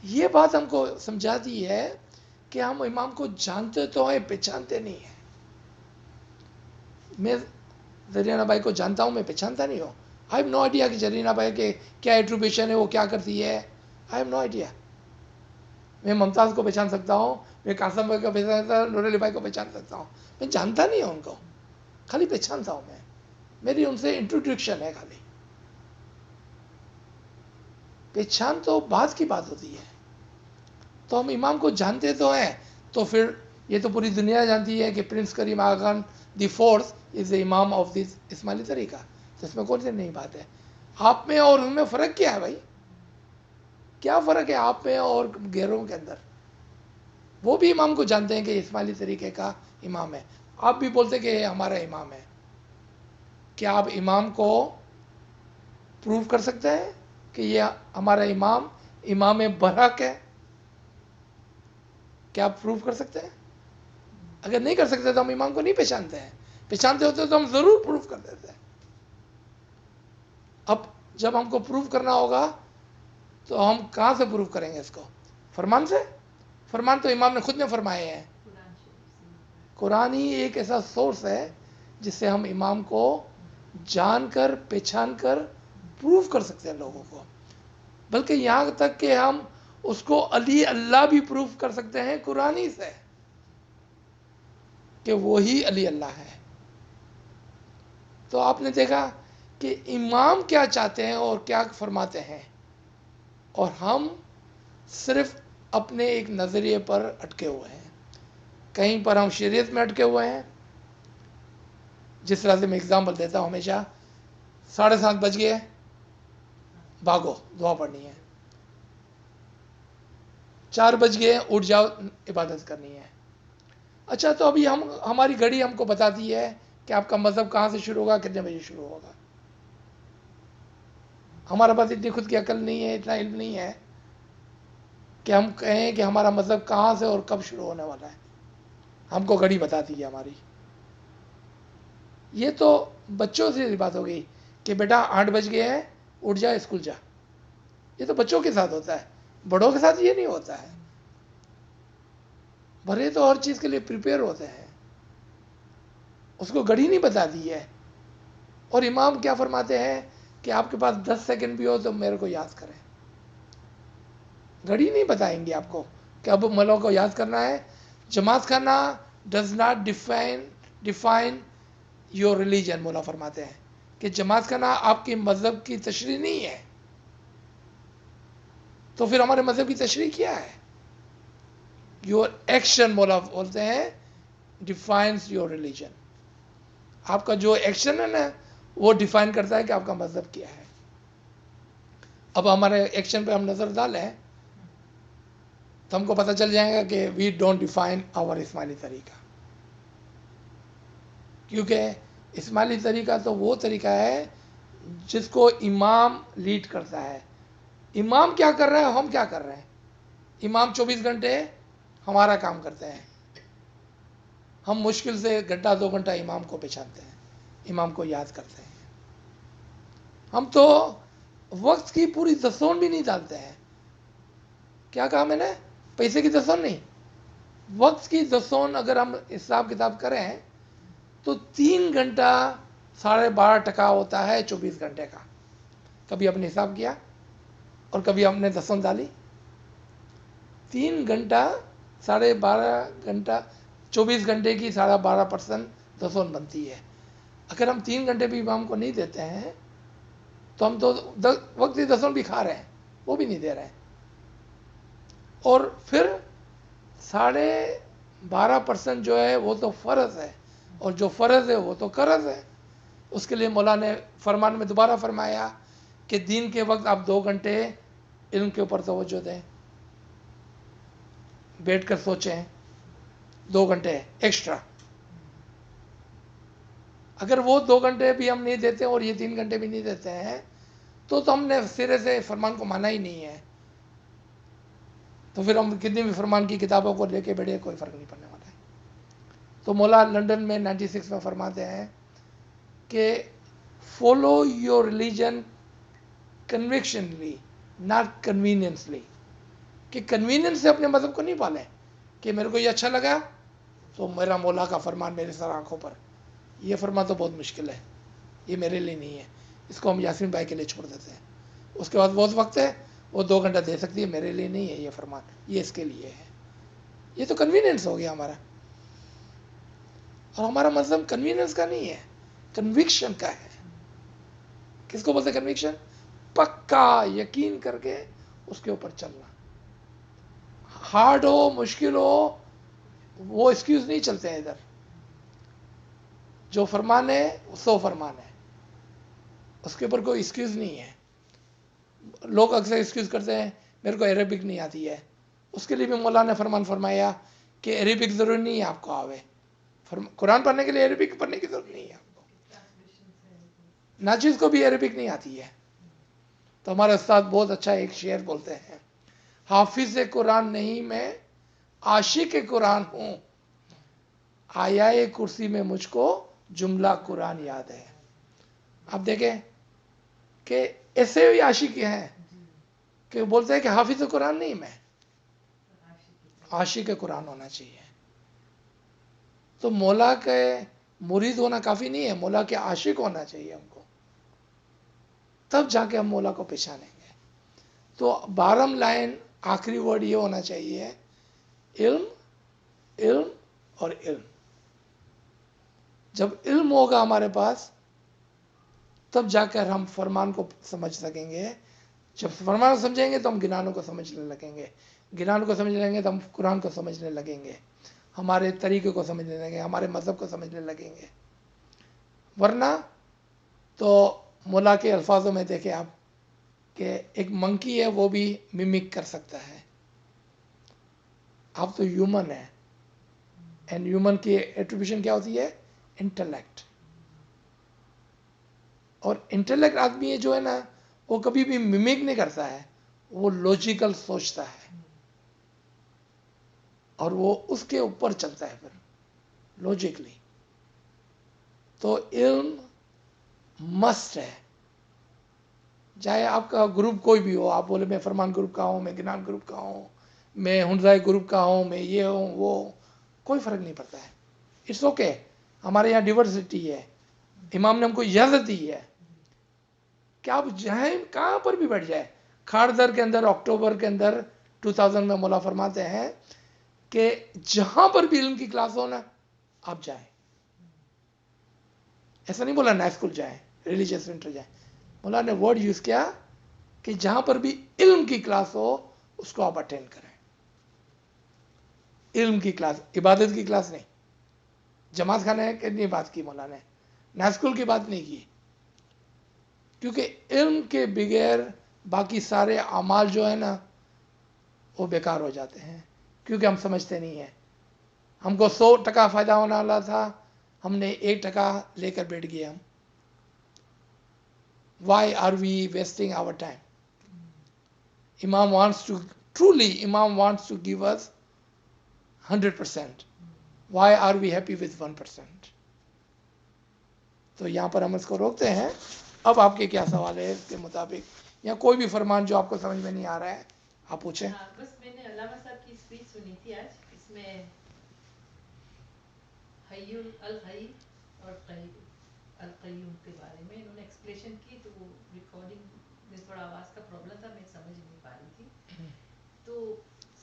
یہ بات ہم کو سمجھاتی ہے کہ ہم امام کو جانتے تو ہیں, پہچانتے نہیں ہیں. میں زرینہ بھائی کو جانتا ہوں, میں پہچانتا نہیں ہوں. آئی ہیو نو آئیڈیا کہ زرینہ بھائی کے کیا ایٹریبیوشن ہے, وہ کیا کرتی ہے. I have no idea. میں ممتاز کو پہچان سکتا ہوں, میں قاسم بھائی کو پہچان سکتا ہوں, نور علی بھائی کو پہچان سکتا ہوں. میں جانتا نہیں ہوں ان کو, خالی پہچانتا ہوں. میں میری ان سے انٹروڈکشن ہے خالی. پہچان تو بعد کی بات ہوتی ہے. تو ہم امام کو جانتے تو ہیں, تو پھر یہ تو پوری دنیا جانتی ہے کہ prince Karim Aga Khan the fourth is the imam of دس اسماعیلی طریقہ. تو اس میں کون سی نئی بات ہے. آپ میں اور ان میں فرق کیا ہے بھائی, کیا فرق ہے آپ میں اور غیروں کے اندر. وہ بھی امام کو جانتے ہیں کہ اسماعیلی طریقے کا امام ہے. آپ بھی بولتے کہ یہ ہمارا امام ہے. کیا آپ امام کو پروف کر سکتے ہیں کہ یہ ہمارا امام برحق ہے. کیا آپ پروف کر سکتے ہیں. اگر نہیں کر سکتے تو ہم امام کو نہیں پہچانتے ہیں. پہچانتے ہوتے تو ہم ضرور پروف کر دیتے ہیں. اب جب ہم کو پروف کرنا ہوگا تو ہم کہاں سے پروف کریں گے اس کو. فرمان سے. فرمان تو امام نے خود نے فرمائے ہیں. قرآن ہی ایک ایسا سورس ہے جس سے ہم امام کو جان کر پہچان کر پروف کر سکتے ہیں لوگوں کو. بلکہ یہاں تک کہ ہم اس کو علی اللہ بھی پروف کر سکتے ہیں قرآن ہی سے کہ وہی علی اللہ ہے. تو آپ نے دیکھا کہ امام کیا چاہتے ہیں اور کیا فرماتے ہیں, اور ہم صرف اپنے ایک نظریے پر اٹکے ہوئے ہیں. کہیں پر ہم شریعت میں اٹکے ہوئے ہیں. جس طرح سے میں اگزامپل دیتا ہوں ہمیشہ, 7:30 بج گئے, بھاگو دعا پڑھنی ہے. 4 بج گئے, اٹھ جاؤ عبادت کرنی ہے. اچھا, تو ابھی ہماری گھڑی ہم کو بتاتی ہے کہ آپ کا مذہب کہاں سے شروع ہوگا, کتنے بجے شروع ہوگا. ہمارے پاس اتنی خود کی عقل نہیں ہے, اتنا علم نہیں ہے کہ ہم کہیں کہ ہمارا مذہب کہاں سے اور کب شروع ہونے والا ہے. ہم کو گھڑی بتاتی ہے ہماری. یہ تو بچوں سے بات ہو گئی کہ بیٹا 8 بج گئے ہیں, اٹھ جا, اسکول جا. یہ تو بچوں کے ساتھ ہوتا ہے, بڑوں کے ساتھ یہ نہیں ہوتا ہے. بڑے تو ہر چیز کے لیے پریپیئر ہوتے ہیں, اس کو گھڑی نہیں بتا دی ہے. اور امام کیا فرماتے ہیں کہ آپ کے پاس 10 سیکنڈ بھی ہو تو میرے کو یاد کریں. گھڑی نہیں بتائیں گے آپ کو کہ اب ملوں کو یاد کرنا ہے. جماعت خانہ does not define your religion. مولا فرماتے ہیں کہ جماعت خانہ آپ کے مذہب کی تشریح نہیں ہے. تو پھر ہمارے مذہب کی تشریح کیا ہے. یور ایکشن, مولا بولتے ہیں, ڈیفائنس یور ریلیجن. آپ کا جو ایکشن ہے نا وہ ڈیفائن کرتا ہے کہ آپ کا مذہب کیا ہے. اب ہمارے ایکشن پہ ہم نظر ڈالیں تو ہم کو پتہ چل جائے گا کہ وی ڈونٹ ڈیفائن آور اسماعیلی طریقہ. کیونکہ اسماعیلی طریقہ تو وہ طریقہ ہے جس کو امام لیڈ کرتا ہے. امام کیا کر رہے ہیں، ہم کیا کر رہے ہیں. امام 24 گھنٹے ہمارا کام کرتے ہیں. ہم مشکل سے گھنٹہ 2 گھنٹہ امام کو پہچانتے ہیں، امام کو یاد کرتے ہیں. ہم تو وقت کی پوری دسون بھی نہیں ڈالتے ہیں. کیا کہا میں نے؟ پیسے کی دسون نہیں، وقت کی دسون اگر ہم حساب کتاب کریں تو 3 گھنٹہ 12.5% ہوتا ہے 24 گھنٹے کا. کبھی ہم نے حساب کیا اور کبھی ہم نے دسون ڈالی. 3 گھنٹہ 12.5 گھنٹہ 24 گھنٹے کی 12.5% دسون بنتی ہے. اگر ہم 3 گھنٹے بھی امام کو نہیں دیتے ہیں تو ہم تو وقت کی دسون بھی کھا رہے ہیں، وہ بھی نہیں دے رہے ہیں. اور پھر 12.5% جو ہے وہ تو فرض ہے، اور جو فرض ہے وہ تو قرض ہے. اس کے لیے مولا نے فرمان میں دوبارہ فرمایا کہ دین کے وقت آپ 2 گھنٹے علم کے اوپر توجہ دیں، بیٹھ کر سوچیں 2 گھنٹے ایکسٹرا. اگر وہ 2 گھنٹے بھی ہم نہیں دیتے اور یہ 3 گھنٹے بھی نہیں دیتے ہیں تو ہم نے سرے سے فرمان کو مانا ہی نہیں ہے. تو پھر ہم کتنی بھی فرمان کی کتابوں کو لے کے بیٹھے کوئی فرق نہیں پڑنے والا ہے. تو مولا لنڈن میں 96 میں فرماتے ہیں کہ فالو یور ریلیجن کنوکشنلی ناٹ کنوینئنسلی. کہ کنوینئنس سے اپنے مذہب کو نہیں پالیں کہ میرے کو یہ اچھا لگا تو میرا مولا کا فرمان میرے سر آنکھوں پر. یہ فرمان تو بہت مشکل ہے، یہ میرے لیے نہیں ہے، اس کو ہم یاسین بھائی کے لیے چھوڑ دیتے ہیں. اس کے بعد بہت وقت ہے، وہ 2 گھنٹہ دے سکتی ہے، میرے لیے نہیں ہے یہ فرمان، یہ اس کے لیے ہے. یہ تو کنوینئنس ہو گیا ہمارا. اور ہمارا مذہب کنوینئنس کا نہیں ہے، کنوکشن کا ہے. کس کو بولتے کنوکشن؟ پکا یقین کر کے اس کے اوپر چلنا. ہارڈ ہو مشکل ہو وہ ایکسکیوز نہیں چلتے ہیں ادھر. جو فرمان ہے سو فرمان ہے، اس کے اوپر کوئی ایکسکیوز نہیں ہے. لوگ اکثر ایکسکیوز کرتے ہیں میرے کو عربک نہیں آتی ہے. اس کے لیے بھی مولا نے فرمان فرمایا کہ عربک ضروری نہیں ہے آپ کو آوے. قرآن پڑھنے کے لیے عربک پڑھنے کی ضرورت نہیں ہے آپ کو. ناچیز کو بھی عربک نہیں آتی ہے. تو ہمارے استاد بہت اچھا ایک شعر بولتے ہیں، حافظ قرآن نہیں میں عاشق قرآن ہوں، آیا کرسی میں مجھ کو جملہ قرآن یاد ہے. آپ دیکھیں کہ ایسے بھی عاشق ہیں کہ بولتے ہیں کہ حافظ قرآن نہیں میں عاشق قرآن ہونا چاہیے. تو مولا کے مرید ہونا کافی نہیں ہے، مولا کے عاشق ہونا چاہیے ہم کو، تب جا کے ہم مولا کو پہچانیں گے. تو بارم لائن آخری ورڈ یہ ہونا چاہیے، علم علم اور علم. جب علم ہوگا ہمارے پاس تب جا کر ہم فرمان کو سمجھ سکیں گے. جب فرمان کو سمجھیں گے تو ہم گنانوں کو سمجھنے لگیں گے، گنانوں کو سمجھنے لگیں گے تو ہم قرآن کو سمجھنے لگیں گے، ہمارے طریقے کو سمجھنے لگیں گے، ہمارے مذہب کو سمجھنے لگیں گے. ورنہ تو مولا کے الفاظوں میں دیکھیں آپ کہ ایک منکی ہے وہ بھی ممک کر سکتا ہے. آپ تو ہیومن ہے، اینڈ ہیومن کی ایٹریبیوشن کیا ہوتی ہے؟ انٹلیکٹ. اور انٹلیکٹ آدمی جو ہے نا وہ کبھی بھی ممک نہیں کرتا ہے، وہ لاجیکل سوچتا ہے اور وہ اس کے اوپر چلتا ہے پھر لاجیکلی. تو علم مسٹ ہے، چاہے آپ کا گروپ کوئی بھی ہو. آپ بولے میں فرمان گروپ کا ہوں، میں گنان گروپ کا ہوں، میں ہنزائے گروپ کا ہوں، میں یہ ہوں وہ، کوئی فرق نہیں پڑتا ہے. It's okay. ہمارے یہاں ڈیورسٹی ہے، امام نے ہم کو اجازت دی ہے کہ آپ جائیں کہاں پر بھی بیٹھ جائیں. کھاڑدر کے اندر اکتوبر کے اندر 2000 میں مولا فرماتے ہیں کہ جہاں پر بھی علم کی کلاس ہو نا آپ جائیں. ایسا نہیں بولا نا اسکول جائیں، ریلیجیس سینٹر جائیں. مولا نے ورڈ یوز کیا کہ جہاں پر بھی علم کی کلاس ہو اس کو آپ اٹینڈ کریں. علم کی کلاس، عبادت کی کلاس نہیں. جماعت خانے کے لیے بات کی مولا نے، نہ اسکول کی بات نہیں کی، کیونکہ علم کے بغیر باقی سارے اعمال جو ہے نا وہ بیکار ہو جاتے ہیں، کیونکہ ہم سمجھتے نہیں ہیں. ہم کو 100% فائدہ ہونے والا تھا، ہم نے 1% لے کر بیٹھ گئے ہم. Why are we wasting our time? Imam wants to, truly Imam wants to give us 100%. Why are we happy with 1%? تو یہاں پر ہم اس کو روکتے ہیں. اب آپ کے کیا سوال ہے اس کے مطابق، یا کوئی بھی فرمان جو آپ کو سمجھ میں نہیں آ رہا ہے آپ پوچھیں. بس میں نے علامہ صاحب کی اسپیچ سنی تھی آج، اس میں حی الحی اور القیوم کے بارے میں انہوں نے ایکسپلیشن کی، تو وہ ریکارڈنگ میں تھوڑا آواز کا پرابلم تھا، میں سمجھ نہیں پا رہی تھی. تو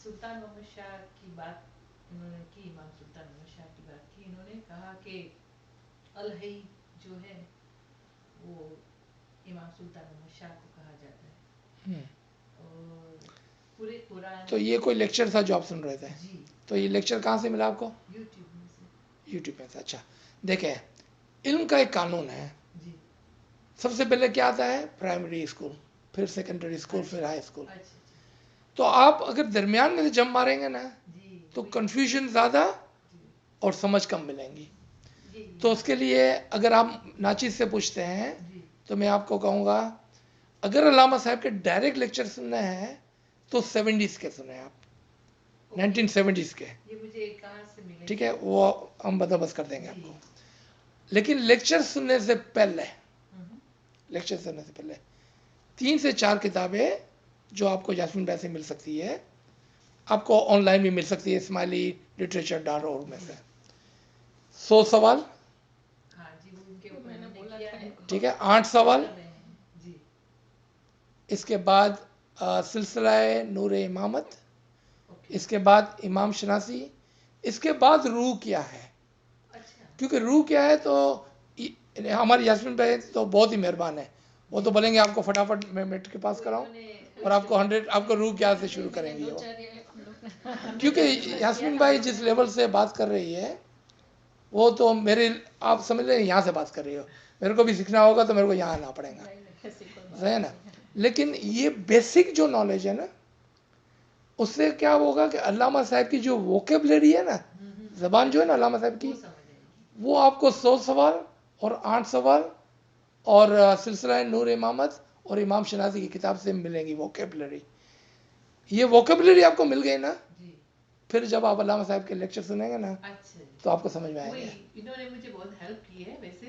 سلطان محمد شاہ کی بات انہوں نے کی، امام سلطان محمد شاہ کی بات کی. انہوں نے کہا کہ الحی جو ہے وہ امام سلطان محمد شاہ کو کہا جاتا ہے. اور پورے قرآن تو یہ کوئی لیکچر تھا جو آپ سن رہے تھے؟ جی تو یہ لیکچر کہاں سے ملا آپ کو؟ یوٹیوب میں سے. یوٹیوب پہ سے. اچھا دیکھیں، علم کا ایک قانون ہے. جی سب سے پہلے کیا آتا ہے؟ پرائمری اسکول، پھر سیکنڈری اسکول، پھر ہائی اسکول. اچھا تو آپ اگر درمیان میں سے جم ماریں گے نا جی تو کنفیوژن زیادہ اور سمجھ کم ملیں گی. تو اس کے لیے اگر آپ ناچیز سے پوچھتے ہیں جی تو میں آپ کو کہوں گا، اگر علامہ صاحب کے ڈائریکٹ لیکچر سننے ہیں تو 70s کے سنیں آپ، 1970s کے. یہ مجھے کہاں سے ملے؟ ٹھیک ہے، وہ ہم بندوبست کر دیں گے آپ جی. کو. لیکن لیکچر سننے سے پہلے، ہم. لیکچر سننے سے پہلے 3 سے 4 کتابیں جو آپ کو یاسمین بھائی سے مل سکتی ہے، آپ کو آن لائن بھی مل سکتی ہے smiley.literature.org میں سے. 100 سوال، ہاں جی، وہ ان کے اوپر میں نے میں نے بولا کیا تھا ہے. ان کو. ٹھیک ہے، 8 سوال. کر رہے ہیں. جی اس کے بعد سلسلہ نور امامت، اوکے. اس کے بعد امام شناسی، اس کے بعد روح کیا ہے. اچھا کیونکہ روح کیا ہے تو ہمارے یاسمین بھائی تو بہت ہی مہربان ہے، وہ تو بولیں گے آپ کو فٹافٹ میں میٹ کے پاس کراؤں، اور آپ کو 100 آپ کو روح کیا سے شروع کریں گے وہ. کیونکہ یاسمین بھائی جس لیول سے بات کر رہی ہے وہ تو میرے، آپ سمجھ لیں یہاں سے بات کر رہی ہو. میرے کو بھی سیکھنا ہوگا تو میرے کو یہاں آنا پڑے گا، صحیح ہے نا. لیکن یہ بیسک جو نالج ہے نا، اس سے کیا ہوگا کہ علامہ صاحب کی جو ووکیبلری ہے نا، زبان جو ہے نا علامہ صاحب کی، وہ آپ کو 100 سوال اور 8 سوال اور سلسلہ نور امامت اور امام شنازی کی کتاب سے ملیں گی ووکیبلری. یہ ووکیبلری آپ کو مل گئی نا، جی. پھر جب آپ علامہ صاحب کے لیکچر سنیں گے نا اچھا تو آپ کو سمجھ میں آئیں وہی گے. انہوں نے مجھے بہت ہیلپ کی ہے ویسے.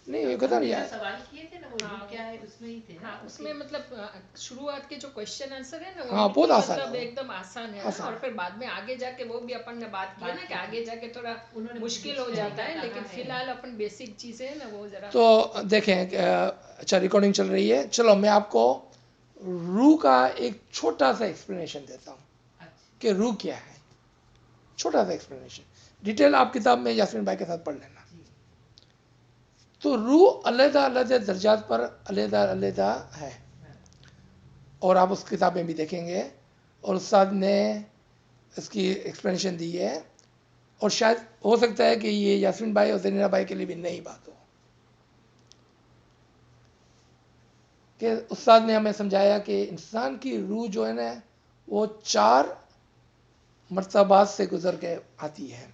نہیں یہ ہم پتہ نے نہیں جو ہے. سوال کیے تھے نا وہ ہاں، کیا ہے اس میں ہی تھے نا. ہاں اس میں مطلب شروعات کے جو کوشچن آنسر ہے نا وہ ہاں، بہت بالکل آسان ہے مطلب وہ. ایک دم آسان ہے. آسان. اور پھر بعد میں آگے جا کے وہ بھی اپن نے بات کی ہے نا کہ آگے جا کے تھوڑا انہوں نے مشکل ہو جاتا ہے، لیکن فی الحال اپن بیسک چیزیں ہیں نا وہ ذرا. تو دیکھیں اچھا ریکارڈنگ چل رہی ہے، چلو میں آپ کو روح کا ایک چھوٹا سا ایکسپلینیشن دیتا ہوں کہ روح کیا ہے. چھوٹا سا ایکسپلینیشن، ڈیٹیل آپ کتاب میں یاسمین بھائی کے ساتھ پڑھ لینا. تو روح علیحدہ علیحدہ درجات پر علیحدہ علیحدہ ہے، اور آپ اس کتاب میں بھی دیکھیں گے، اور استاد نے اس کی ایکسپلینیشن دی ہے. اور شاید ہو سکتا ہے کہ یہ یاسمین بھائی اور زینیرہ بھائی کے لیے بھی نئی بات ہو، کہ استاد نے ہمیں سمجھایا کہ انسان کی روح جو ہے نا وہ 4 مرتبات سے گزر کے آتی ہے.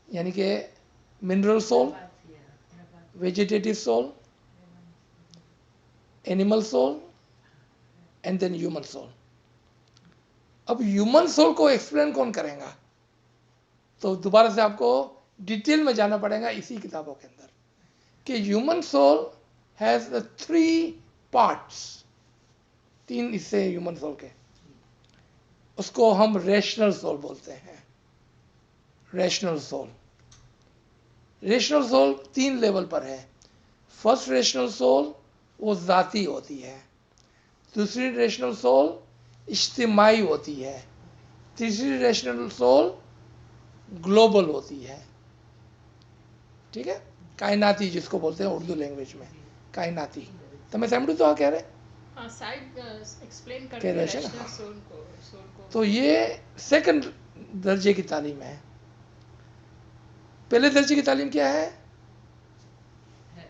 یعنی کہ mineral soul, vegetative soul, animal soul and then human soul. اب ہیومن سول کو ایکسپلین کون کرے گا؟ تو دوبارہ سے آپ کو ڈیٹیل میں جانا پڑے گا اسی کتابوں کے اندر، کہ ہیومن سول ہیز 3 پارٹس، 3 حصے ہیومن سول کے. اس کو ہم ریشنل سول بولتے ہیں. Rational soul, rational soul 3 level پر ہے. فرسٹ ریشنل سول وہ ذاتی ہوتی ہے، دوسری ریشنل سول اجتماعی ہوتی ہے، تیسری ریشنل سول گلوبل ہوتی ہے. ٹھیک ہے، کائناتی جس کو بولتے ہیں اردو لینگویج میں، کائناتی. تو میں سمجھوں تو کہہ رہے ہاں سائڈ ایکسپلین کہہ کرتے رہے ہیں تھے نا. ریشنل ہاں. سول کو. تو یہ سیکنڈ درجے کی تعلیم ہے. پہلے درجے کی تعلیم کیا ہے؟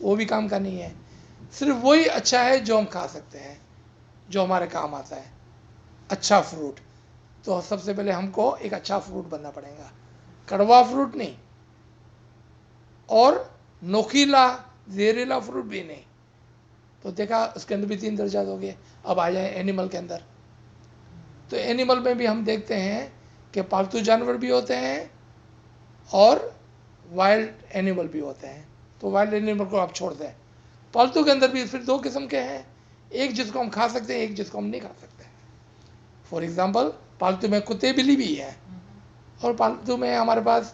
وہ بھی کام کا نہیں ہے. صرف وہی اچھا ہے جو ہم کھا سکتے ہیں, جو ہمارے کام آتا ہے. اچھا فروٹ, تو سب سے پہلے ہم کو ایک اچھا فروٹ بننا پڑے گا, کڑوا فروٹ نہیں, اور نوکیلا زہریلا فروٹ بھی نہیں. تو دیکھا اس کے اندر بھی 3 درجات ہو گئے. اب آ جائیں اینیمل کے اندر. تو اینیمل میں بھی ہم دیکھتے ہیں کہ پالتو جانور بھی ہوتے ہیں اور وائلڈ اینیمل بھی ہوتے ہیں. تو وائلڈ اینیمل کو آپ چھوڑ دیں. پالتو کے اندر بھی پھر 2 قسم کے ہیں, ایک جس کو ہم کھا سکتے ہیں, ایک جس کو ہم نہیں کھا سکتے. فار ایگزامپل پالتو میں کتے بلی بھی ہے, اور پالتو میں ہمارے پاس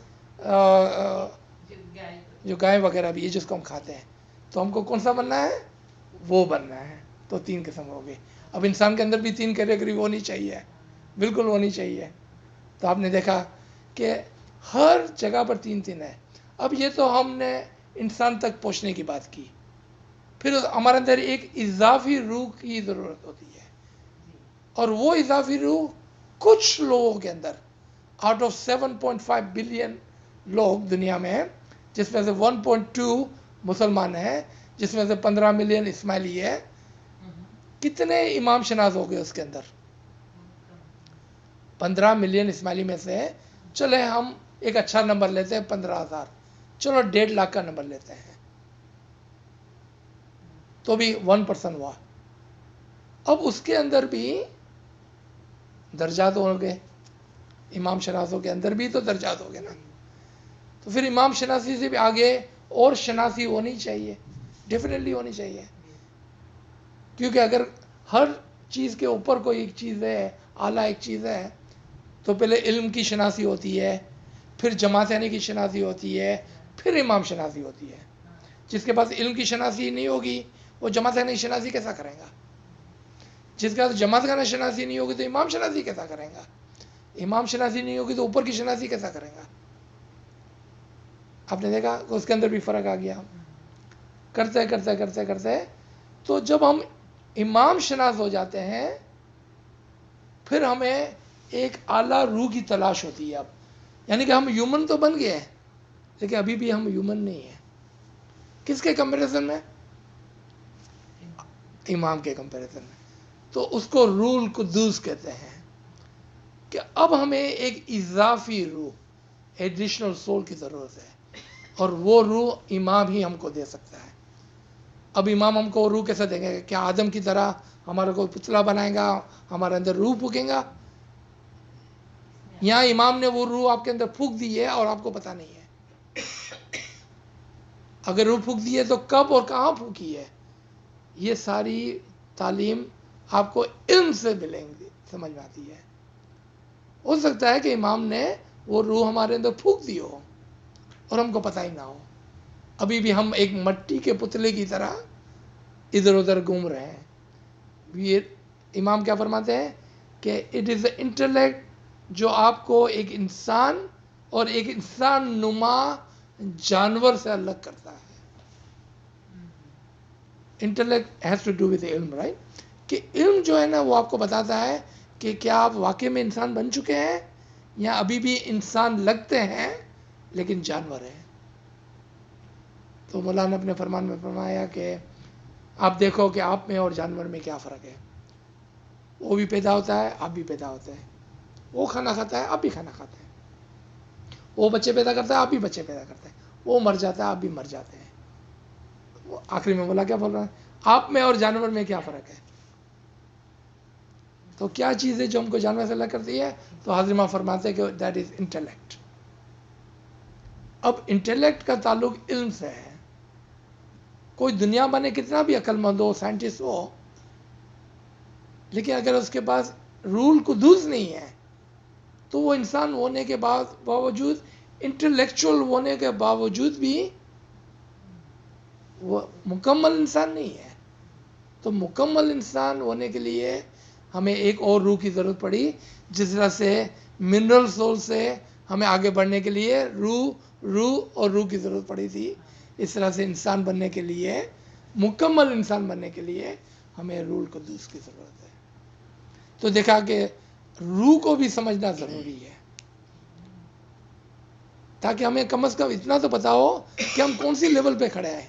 جو گائے وغیرہ بھی ہے جس کو ہم کھاتے ہیں. تو ہم کو کون سا بننا ہے؟ وہ بننا ہے. تو 3 قسم ہو گئی. اب انسان کے اندر بھی 3 کیٹیگری ہونی چاہیے, بالکل ہونی چاہیے. تو آپ نے دیکھا کہ ہر جگہ پر 3 ہے. اب یہ تو ہم نے انسان تک پہنچنے کی بات کی. پھر ہمارے اندر ایک اضافی روح کی ضرورت ہوتی ہے, اور وہ اضافی روح کچھ لوگوں کے اندر, آؤٹ آف 7.5 بلین لوگ دنیا میں ہیں, جس میں سے 1.2 مسلمان ہیں, جس میں سے 15 ملین اسماعیلی ہے. کتنے امام شناس ہو گئے اس کے اندر؟ 15 ملین اسماعیلی میں سے چلے ہم ایک اچھا نمبر لیتے ہیں 15,000, چلو 1.5 لاکھ کا نمبر لیتے ہیں, تو بھی 1% ہوا. اب اس کے اندر بھی درجات ہو گئے, امام شناسوں کے اندر بھی تو درجات ہو گئے نا. تو پھر امام شناسی سے بھی آگے اور شناسی ہونی چاہیے, ڈیفینیٹلی ہونی چاہیے. کیونکہ اگر ہر چیز کے اوپر کوئی ایک چیز ہے, اعلیٰ ایک چیز ہے, تو پہلے علم کی شناسی ہوتی ہے, پھر جماعت کی شناسی ہوتی ہے, پھر امام شناسی ہوتی ہے. جس کے پاس علم کی شناسی نہیں ہوگی وہ جماعت کی شناسی کیسا کرے گا؟ جس کے پاس جماعت کی شناسی نہیں ہوگی تو امام شناسی کیسا کرے گا؟ امام شناسی نہیں ہوگی تو اوپر کی شناسی کیسا کرے گا؟ آپ نے دیکھا کہ اس کے اندر بھی فرق آ گیا. کرتے کرتے کرتے کرتے تو جب ہم امام شناس ہو جاتے ہیں, پھر ہمیں ایک اعلیٰ روح کی تلاش ہوتی ہے. اب یعنی کہ ہم ہیومن تو بن گئے ہیں, لیکن ابھی بھی ہم ہیومن نہیں ہیں. کس کے کمپیریزن میں؟ امام کے کمپیریزن میں. تو اس کو روح القدس کہتے ہیں کہ اب ہمیں ایک اضافی روح, ایڈیشنل سول کی ضرورت ہے, اور وہ روح امام ہی ہم کو دے سکتا ہے. اب امام ہم کو روح کیسے دیں گے؟ کیا آدم کی طرح ہمارا کوئی پتلا بنائے گا, ہمارے اندر روح پھونکیں گا؟ یہاں امام نے وہ روح آپ کے اندر پھونک دی ہے اور آپ کو پتہ نہیں ہے. اگر روح پھونک دی ہے تو کب اور کہاں پھونکی ہے؟ یہ ساری تعلیم آپ کو علم سے ملیں گی, سمجھ میں آتی ہے. ہو سکتا ہے کہ امام نے وہ روح ہمارے اندر پھونک دی ہو اور ہم کو پتہ ہی نہ ہو. ابھی بھی ہم ایک مٹی کے پتلے کی طرح ادھر ادھر گھوم رہے ہیں. یہ امام کیا فرماتے ہیں کہ اٹ از اے انٹلیکٹ جو آپ کو ایک انسان اور ایک انسان نما جانور سے الگ کرتا ہے. Intellect has to do with علم, رائٹ؟ کہ علم جو ہے نا وہ آپ کو بتاتا ہے کہ کیا آپ واقعی میں انسان بن چکے ہیں یا ابھی بھی انسان لگتے ہیں لیکن جانور ہیں. تو مولانا نے اپنے فرمان میں فرمایا کہ آپ دیکھو کہ آپ میں اور جانور میں کیا فرق ہے. وہ بھی پیدا ہوتا ہے, آپ بھی پیدا ہوتے ہیں. وہ کھانا کھاتا ہے, آپ بھی کھانا کھاتے ہیں. وہ بچے پیدا کرتا ہے, آپ بھی بچے پیدا کرتے ہیں. وہ مر جاتا ہے, آپ بھی مر جاتے ہیں. وہ آخری میں بولا کیا بول رہا ہے, آپ میں اور جانور میں کیا فرق ہے؟ تو کیا چیز ہے جو ہم کو جانور سے الگ کرتی ہے؟ تو حضرت فرماتے ہیں کہ دیٹ از انٹلیکٹ. اب انٹلیکٹ کا تعلق علم سے ہے. کوئی دنیا میں کتنا بھی عقل مند ہو, سائنٹسٹ ہو, لیکن اگر اس کے پاس روح القدس نہیں ہے تو وہ انسان ہونے کے باوجود, انٹلیکچوئل ہونے کے باوجود بھی وہ مکمل انسان نہیں ہے. تو مکمل انسان ہونے کے لیے ہمیں ایک اور روح کی ضرورت پڑی. جس طرح سے منرل سول سے ہمیں آگے بڑھنے کے لیے روح اور روح کی ضرورت پڑی تھی, اس طرح سے انسان بننے کے لیے, مکمل انسان بننے کے لیے ہمیں روح القدس کی ضرورت ہے. تو دیکھا کہ روح کو بھی سمجھنا ضروری ہے, تاکہ ہمیں کم از کم اتنا تو پتا ہو کہ ہم کون سی لیول پہ کھڑے ہیں.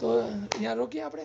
તો અહીંયા રોકીએ આપણે.